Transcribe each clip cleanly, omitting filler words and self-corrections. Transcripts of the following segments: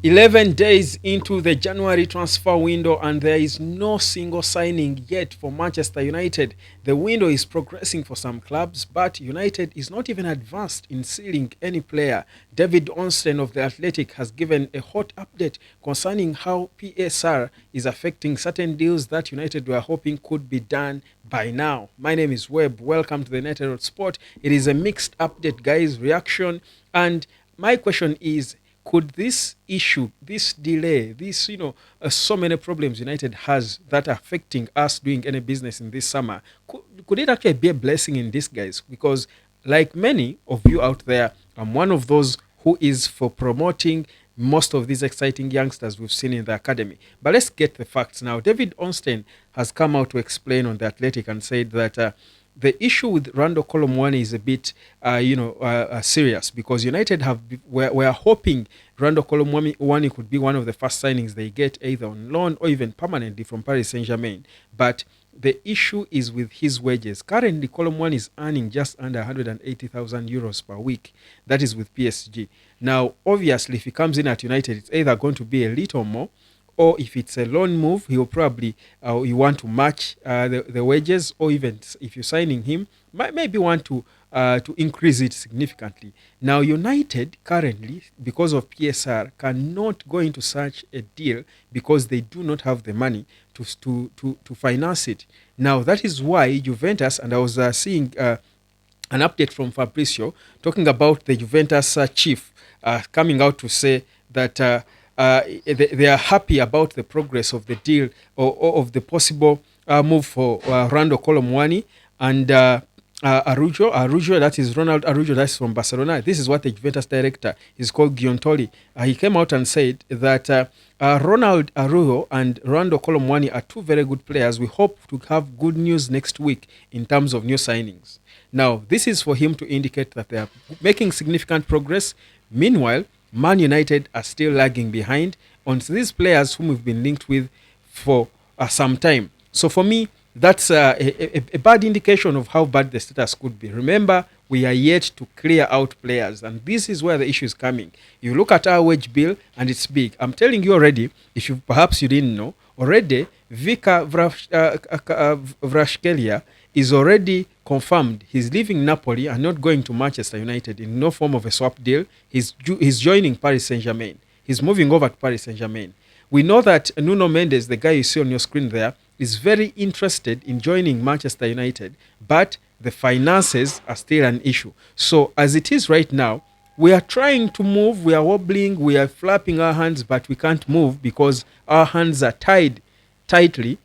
11 days into the January transfer window, and there is no single signing yet for Manchester United. The window is progressing for some clubs, but United is not even advanced in sealing any player. David Ornstein of The Athletic has given a hot update concerning how PSR is affecting certain deals that United were hoping could be done by now. My name is Webb. Welcome to the United Sport. It is a mixed update, guys, reaction. And my question is, could this issue, this delay, this, so many problems United has that are affecting us doing any business in this summer, could it actually be a blessing in disguise? Because, like many of you out there, I'm one of those who is for promoting most of these exciting youngsters we've seen in the academy. But let's get the facts now. David Ornstein has come out to explain on The Athletic and said that the issue with Randall Muani is a bit, serious, because United were hoping Randall Muani could be one of the first signings they get, either on loan or even permanently from Paris Saint-Germain. But the issue is with his wages. Currently, Muani is earning just under 180,000 euros per week. That is with PSG. Now, obviously, if he comes in at United, it's either going to be a little more, or if it's a loan move, he'll probably you want to match the wages, or even if you're signing him, maybe want to increase it significantly. Now, United currently, because of PSR, cannot go into such a deal because they do not have the money to finance it. Now, that is why Juventus, and I was seeing an update from Fabrizio talking about the Juventus chief coming out to say that they are happy about the progress of the deal, or of the possible move for Randall Muani and Arujo, that is Ronald Arujo, that's from Barcelona. This is what the Juventus director is called, Giuntoli. He came out and said that Ronald Arujo and Randall Muani are two very good players. We hope to have good news next week in terms of new signings. Now, this is for him to indicate that they are making significant progress. Meanwhile, Man United are still lagging behind on these players whom we've been linked with for some time. So for me, that's a bad indication of how bad the status could be. Remember, we are yet to clear out players, and this is where the issue is coming. You look at our wage bill, and it's big. I'm telling you already, if you perhaps you didn't know, already Vika Vrashkelia is already confirmed. He's leaving Napoli and not going to Manchester United in no form of a swap deal. He's joining Paris Saint-Germain. He's moving over to Paris Saint-Germain. We know that Nuno Mendes, the guy you see on your screen there, is very interested in joining Manchester United, but the finances are still an issue. So as it is right now, we are trying to move, we are wobbling, we are flapping our hands, but we can't move because our hands are tied tightly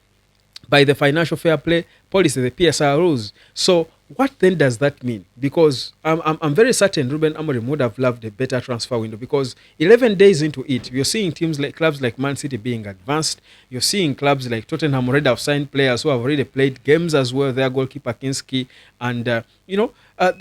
by the financial fair play policy, the PSR rules. So what then does that mean? Because I'm very certain Ruben Amorim would have loved a better transfer window, because 11 days into it, you're seeing clubs like Man City being advanced. You're seeing clubs like Tottenham already have signed players who have already played games as well, their goalkeeper Kinski. And,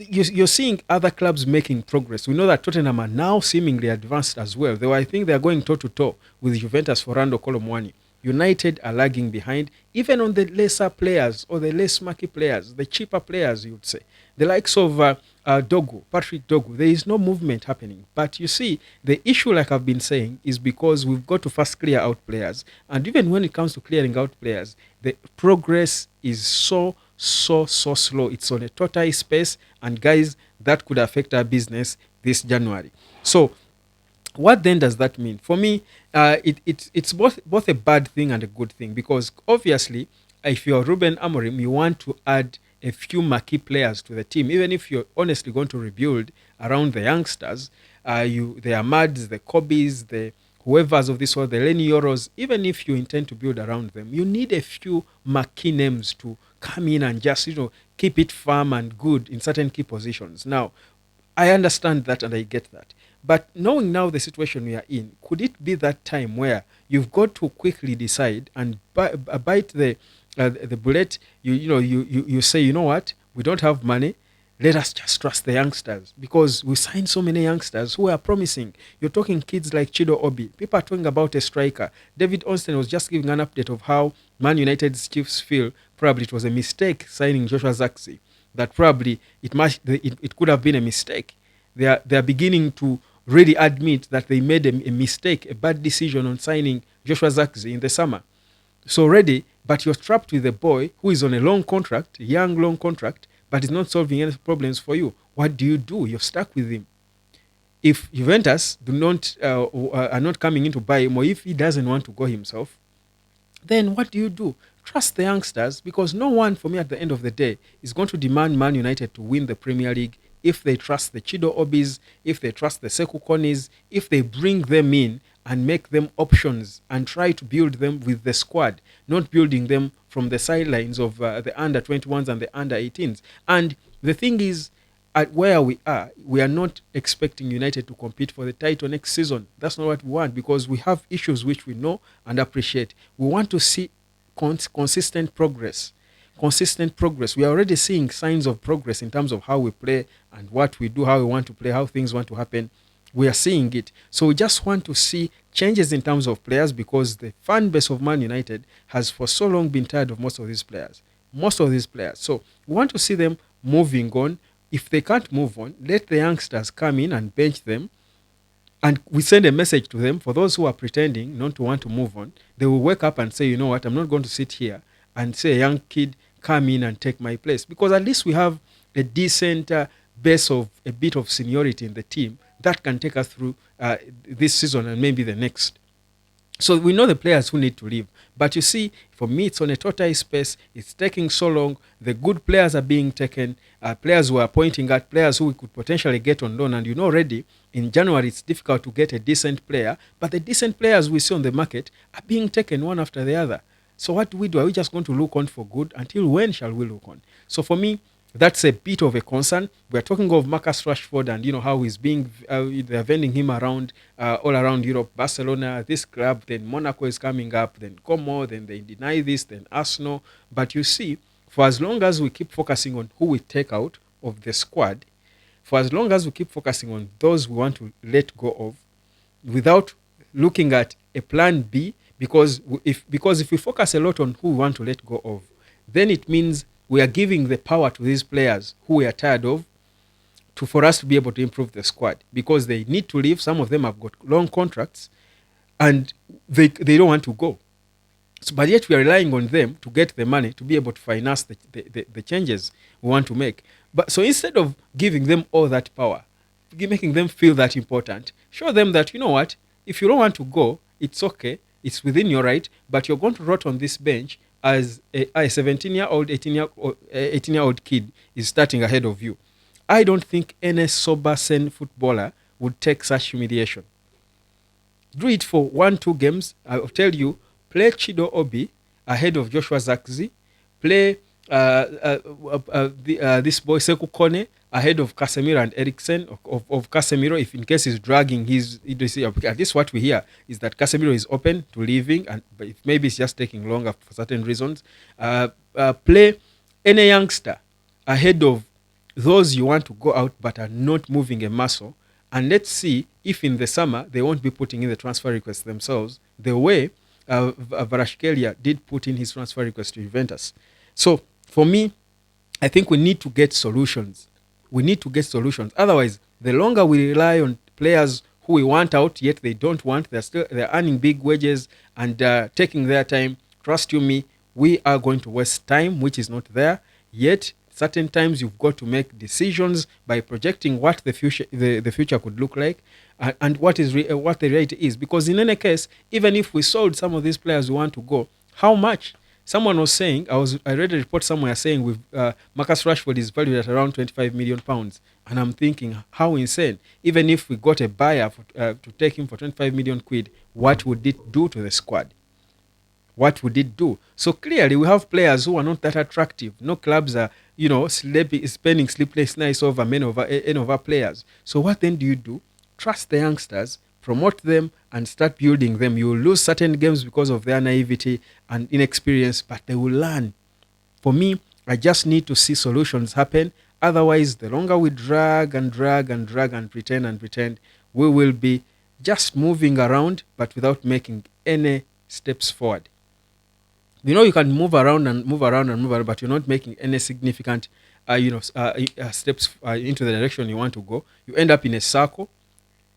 you're seeing other clubs making progress. We know that Tottenham are now seemingly advanced as well. I think they're going toe-to-toe with Juventus for Randall Muani. United are lagging behind, even on the lesser players or the less marquee players, the cheaper players, you would say. The likes of Patrick Dogu, there is no movement happening. But you see, the issue, like I've been saying, is because we've got to first clear out players. And even when it comes to clearing out players, the progress is so slow. It's on a tortoise pace. And guys, that could affect our business this January. So, what then does that mean? For me, it's both a bad thing and a good thing, because obviously, if you're Ruben Amorim, you want to add a few marquee players to the team, even if you're honestly going to rebuild around the youngsters, the Amads, the Kobis, the whoever's of this world, the Lenny Yoros. Even if you intend to build around them, you need a few marquee names to come in and just keep it firm and good in certain key positions. Now, I understand that and I get that. But knowing now the situation we are in, could it be that time where you've got to quickly decide and bite the bullet? You say, you know what, we don't have money. Let us just trust the youngsters, because we signed so many youngsters who are promising. You're talking kids like Chido Obi. People are talking about a striker. David Ornstein was just giving an update of how Man United's chiefs feel probably it was a mistake signing Joshua Zirkee. That probably it could have been a mistake. They are beginning to really admit that they made a mistake, a bad decision on signing Joshua Zirkee in the summer. So already, but you're trapped with a boy who is on a long contract, a young long contract, but is not solving any problems for you. What do? You're stuck with him. If Juventus do not are not coming in to buy him, or if he doesn't want to go himself, then what do? Trust the youngsters, because no one, for me, at the end of the day, is going to demand Man United to win the Premier League if they trust the Chido Obis, if they trust the Sekou Konis, if they bring them in and make them options and try to build them with the squad, not building them from the sidelines of the under 21s and the under 18s. And the thing is, at where we are not expecting United to compete for the title next season. That's not what we want, because we have issues which we know and appreciate. We want to see consistent progress. Consistent progress. We are already seeing signs of progress in terms of how we play and what we do, how we want to play, how things want to happen. We are seeing it. So we just want to see changes in terms of players, because the fan base of Man United has for so long been tired of most of these players. Most of these players. So we want to see them moving on. If they can't move on, let the youngsters come in and bench them, and we send a message to them. For those who are pretending not to want to move on, they will wake up and say, you know what, I'm not going to sit here and say a young kid come in and take my place, because at least we have a decent base of a bit of seniority in the team that can take us through this season and maybe the next. So we know the players who need to leave. But you see, for me, it's on a tortoise pace. It's taking so long. The good players are being taken. Players who are pointing at players who we could potentially get on loan. And you know already, in January, it's difficult to get a decent player. But the decent players we see on the market are being taken one after the other. So what do? Are we just going to look on for good? Until when shall we look on? So for me, that's a bit of a concern. We're talking of Marcus Rashford, and you know how he's being, they're vending him around all around Europe. Barcelona, this club, then Monaco is coming up, then Como, then they deny this, then Arsenal. But you see, for as long as we keep focusing on who we take out of the squad, for as long as we keep focusing on those we want to let go of, without looking at a plan B, because if we focus a lot on who we want to let go of, then it means we are giving the power to these players who we are tired of for us to be able to improve the squad, because they need to leave. Some of them have got long contracts and they don't want to go. So, but yet we are relying on them to get the money to be able to finance the changes we want to make. But so instead of giving them all that power, making them feel that important, show them that, you know what, if you don't want to go, it's okay, it's within your right, but you're going to rot on this bench as a 17-year-old, 18-year-old kid is starting ahead of you. I don't think any sober, sane footballer would take such humiliation. Do it for 1-2 games. I'll tell you, play Chido Obi ahead of Joshua Zirkee. Play this boy Sekou Kone ahead of Casemiro and Eriksen. Of Casemiro, if in case he's dragging at least what we hear is that Casemiro is open to leaving, but maybe it's just taking longer for certain reasons. Play any youngster ahead of those you want to go out but are not moving a muscle, and let's see if in the summer they won't be putting in the transfer request themselves the way Kvaratskhelia did put in his transfer request to Juventus. So for me, I think we need to get solutions. We need to get solutions. Otherwise, the longer we rely on players who we want out, yet they don't want, they're earning big wages and taking their time, trust you me, we are going to waste time, which is not there. Yet, certain times you've got to make decisions by projecting what the future could look like and what the rate is. Because in any case, even if we sold some of these players who want to go, how much? Someone was saying, I read a report somewhere saying Marcus Rashford is valued at around £25 million. And I'm thinking, how insane. Even if we got a buyer to take him for 25 million quid, what would it do to the squad? What would it do? So clearly we have players who are not that attractive. No clubs are, spending sleepless nights over men over players. So what then do? Trust the youngsters, promote them, and start building them. You will lose certain games because of their naivety and inexperience, but they will learn. For me, I just need to see solutions happen. Otherwise, the longer we drag and pretend, we will be just moving around, but without making any steps forward. You can move around, but you're not making any significant, steps into the direction you want to go. You end up in a circle.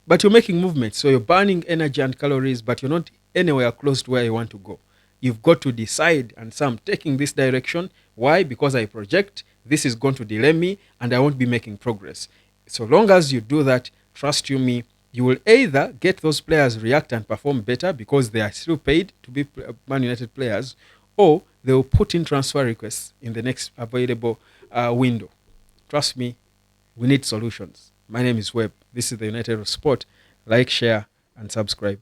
but you're making movement. So you're burning energy and calories, but you're not anywhere close to where you want to go. You've got to decide, and so I'm taking this direction. Why? Because I project this is going to delay me and I won't be making progress. So long as you do that, trust you me, you will either get those players react and perform better because they are still paid to be Man United players, or they will put in transfer requests in the next available window. Trust me, we need solutions. My name is Webb. This is the United of Sport. Like, share, and subscribe.